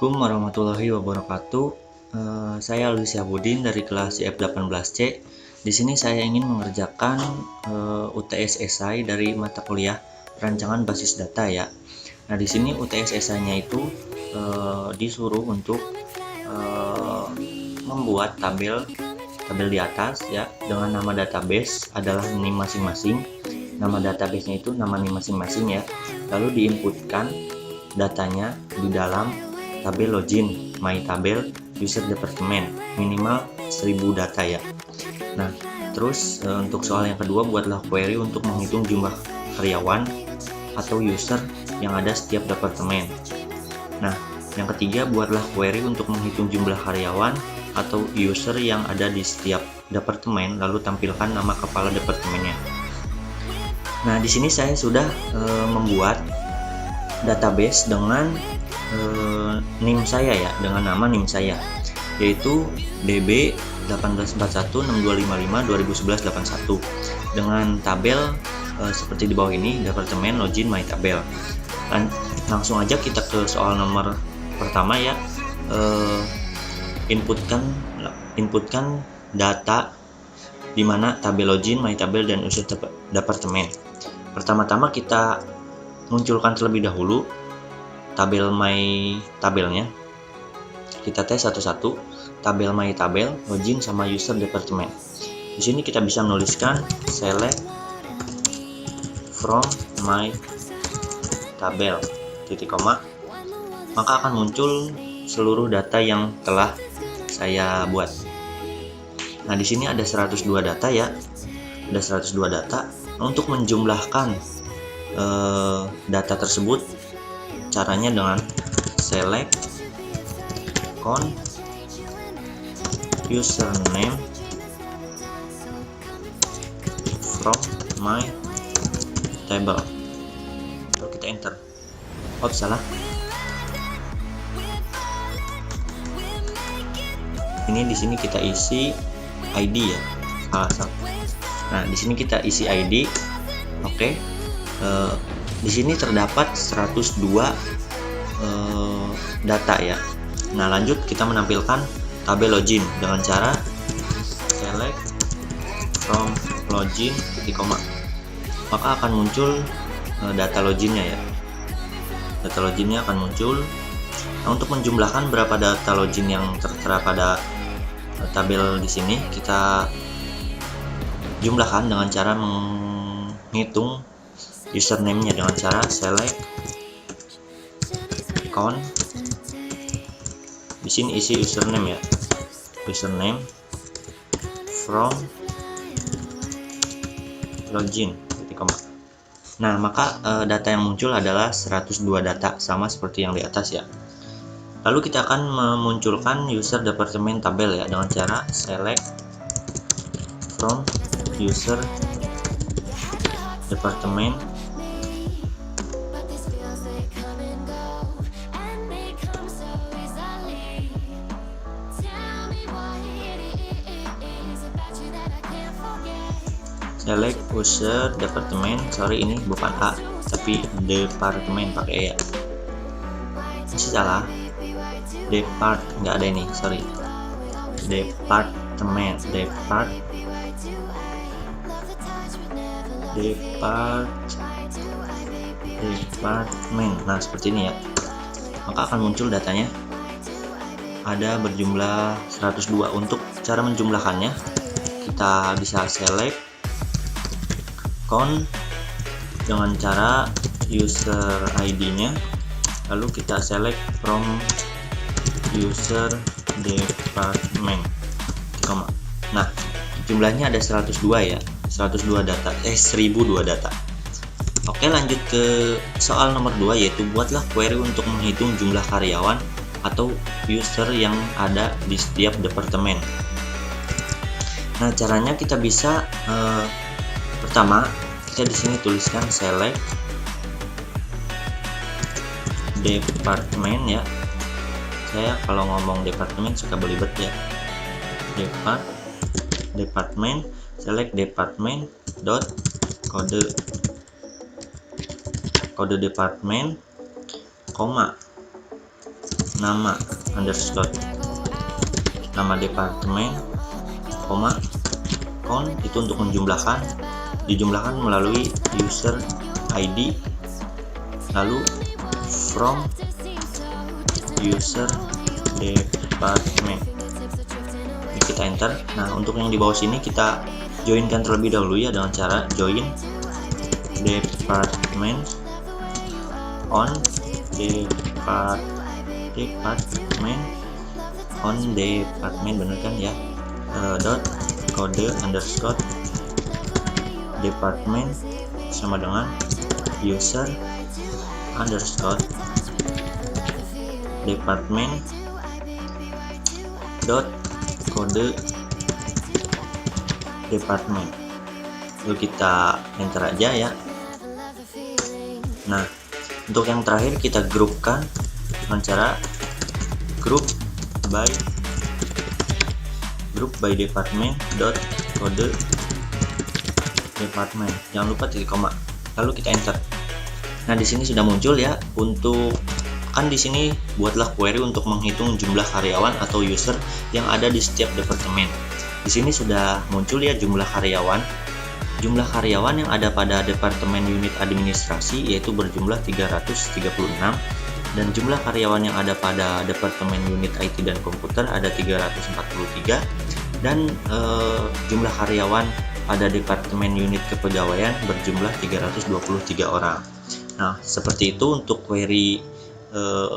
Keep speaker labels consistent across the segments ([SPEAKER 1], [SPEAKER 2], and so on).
[SPEAKER 1] Assalamualaikum warahmatullahi wabarakatuh. Saya Alwi Syahbudin dari kelas IF18C. Di sini saya ingin mengerjakan UTS esai dari mata kuliah perancangan basis data ya. Nah, di sini UTS esainya itu disuruh untuk membuat tabel di atas ya dengan nama database adalah NIM masing-masing. Nama database-nya itu nama NIM masing-masing ya. Lalu diinputkan datanya di dalam tabel login, my tabel, user department, minimal 1000 data ya. Nah, terus untuk soal yang kedua, buatlah query untuk menghitung jumlah karyawan atau user yang ada setiap departemen. Nah, yang ketiga, buatlah query untuk menghitung jumlah karyawan atau user yang ada di setiap departemen, lalu tampilkan nama kepala departemennya. Nah, di sini saya sudah membuat database dengan NIM saya ya, dengan nama NIM saya, yaitu DB 1841625521181 dengan tabel seperti di bawah ini, departemen, login, my tabel. Langsung aja kita ke soal nomor pertama ya. Inputkan data di mana tabel login, my tabel, dan user departemen. Pertama-tama kita munculkan terlebih dahulu tabel my tabelnya. Kita tes satu-satu tabel my tabel, login, sama user departemen. Di sini kita bisa menuliskan select from my tabel titik koma, maka akan muncul seluruh data yang telah saya buat. Nah, di sini ada 102 data ya. Ada 102 data. Untuk menjumlahkan data tersebut, caranya dengan select count username from my table. Lalu kita enter. Oh, salah. Ini di sini kita isi ID ya. Salah. Nah, di sini kita isi ID. Oke. Di sini terdapat 102 data ya. Nah, lanjut kita menampilkan tabel login dengan cara select from login titik koma, maka akan muncul data loginnya ya. Data loginnya akan muncul. Nah, untuk menjumlahkan berapa data login yang tertera pada tabel di sini, kita jumlahkan dengan cara menghitung username-nya dengan cara select count. Di sini isi username ya, username from login titik koma. Nah, maka data yang muncul adalah 102 data, sama seperti yang di atas ya. Lalu kita akan memunculkan user departemen tabel ya dengan cara select from user departemen select user departemen. Sorry, ini bukan A tapi departemen pakai E ya. Masih salah. Depart nggak ada ini, sorry. Departemen departemen. Nah, seperti ini ya. Maka akan muncul datanya ada berjumlah 102. Untuk cara menjumlahkannya, kita bisa select count dengan cara user ID-nya, lalu kita select from user department. Nah, jumlahnya ada 102 ya. 102 data, 1002 data. Oke, lanjut ke soal nomor 2, yaitu buatlah query untuk menghitung jumlah karyawan atau user yang ada di setiap departemen. Nah, caranya kita bisa pertama kita di sini tuliskan select departemen ya. Saya kalau ngomong departemen suka belibet ya. Departemen, select departemen dot kode departemen, koma nama underscore nama departemen, koma count itu untuk menjumlahkan, dijumlahkan melalui user ID, lalu from user department. Ini kita enter. Nah, untuk yang di bawah sini kita joinkan terlebih dahulu ya, dengan cara join department on department bener kan ya, dot kode underscore department sama dengan user underscore department dot kode department. Lalu kita enter aja ya. Nah, untuk yang terakhir kita grupkan dengan cara group by department dot kode department. Jangan lupa titik koma. Lalu kita enter. Nah, di sini sudah muncul ya. Untuk kan di sini buatlah query untuk menghitung jumlah karyawan atau user yang ada di setiap departemen. Di sini sudah muncul ya jumlah karyawan. Jumlah karyawan yang ada pada departemen unit administrasi yaitu berjumlah 336, dan jumlah karyawan yang ada pada departemen unit IT dan komputer ada 343, dan jumlah karyawan pada departemen unit kepegawaian berjumlah 323 orang. Nah, seperti itu untuk query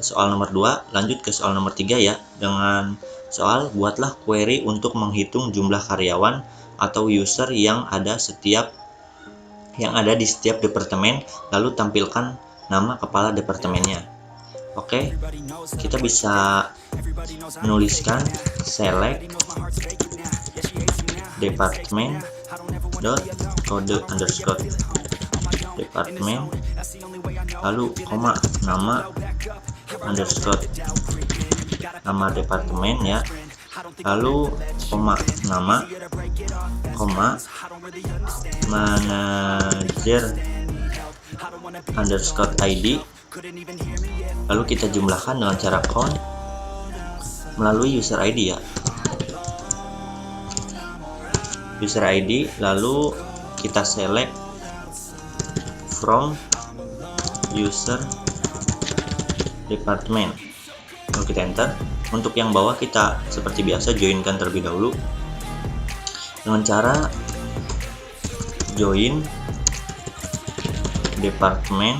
[SPEAKER 1] soal nomor 2. Lanjut ke soal nomor 3 ya, dengan soal buatlah query untuk menghitung jumlah karyawan atau user yang ada di setiap departemen, lalu tampilkan nama kepala departemennya. Oke, kita bisa menuliskan select department dot kode underscore department, lalu koma nama underscore nama departemen ya, lalu koma nama, koma manager underscore ID, lalu kita jumlahkan dengan cara count melalui user ID ya, user ID, lalu kita select from user department, lalu kita enter. Untuk yang bawah kita seperti biasa joinkan terlebih dahulu dengan cara join department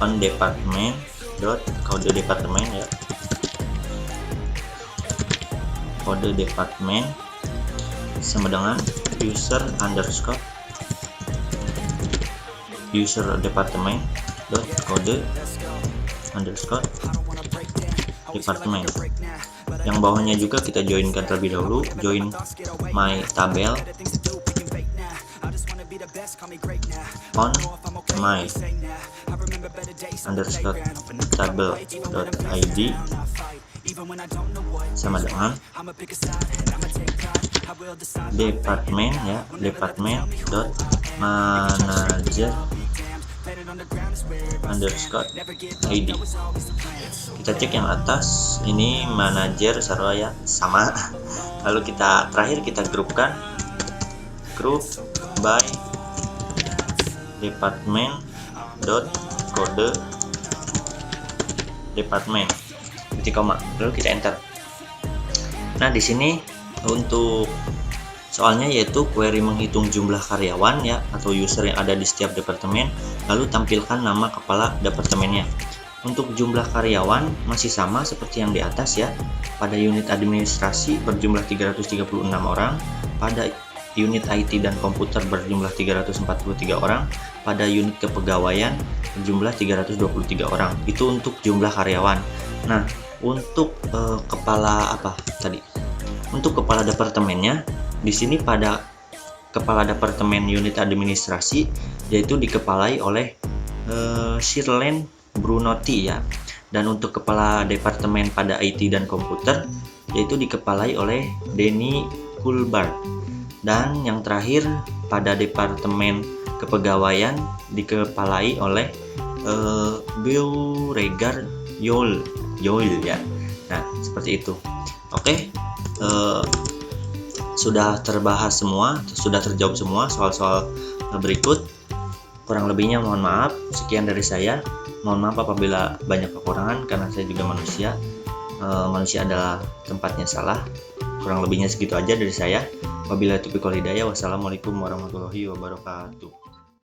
[SPEAKER 1] on department dot kode department ya, kode department sama dengan user underscore user department dot kode underscore department. Yang bawahnya juga kita joinkan terlebih dahulu, join my tabel on my underscore table dot id sama dengan department ya, department dot manager underscore id. Kita cek yang atas, ini manajer sarwa ya, sama. Lalu terakhir kita grupkan, group by department dot kode department, titik koma, lalu kita enter. Nah, di sini untuk soalnya yaitu query menghitung jumlah karyawan ya atau user yang ada di setiap departemen, lalu tampilkan nama kepala departemennya. Untuk jumlah karyawan masih sama seperti yang di atas ya. Pada unit administrasi berjumlah 336 orang, pada unit IT dan komputer berjumlah 343 orang, pada unit kepegawaian berjumlah 323 orang. Itu untuk jumlah karyawan. Nah, untuk Untuk kepala departemennya, di sini pada kepala departemen unit administrasi yaitu dikepalai oleh Shirlene Brunotti ya, dan untuk kepala departemen pada IT dan komputer yaitu dikepalai oleh Denny Kulbart, dan yang terakhir pada departemen kepegawaian dikepalai oleh Beauregard Yole ya. Nah, seperti itu. Oke, sudah terbahas semua, sudah terjawab semua soal-soal berikut. Kurang lebihnya mohon maaf. Sekian dari saya. Mohon maaf apabila banyak kekurangan karena saya juga manusia. Manusia adalah tempatnya salah. Kurang lebihnya segitu aja dari saya. Wabillahi taufiq wal hidayah. Wassalamualaikum warahmatullahi wabarakatuh.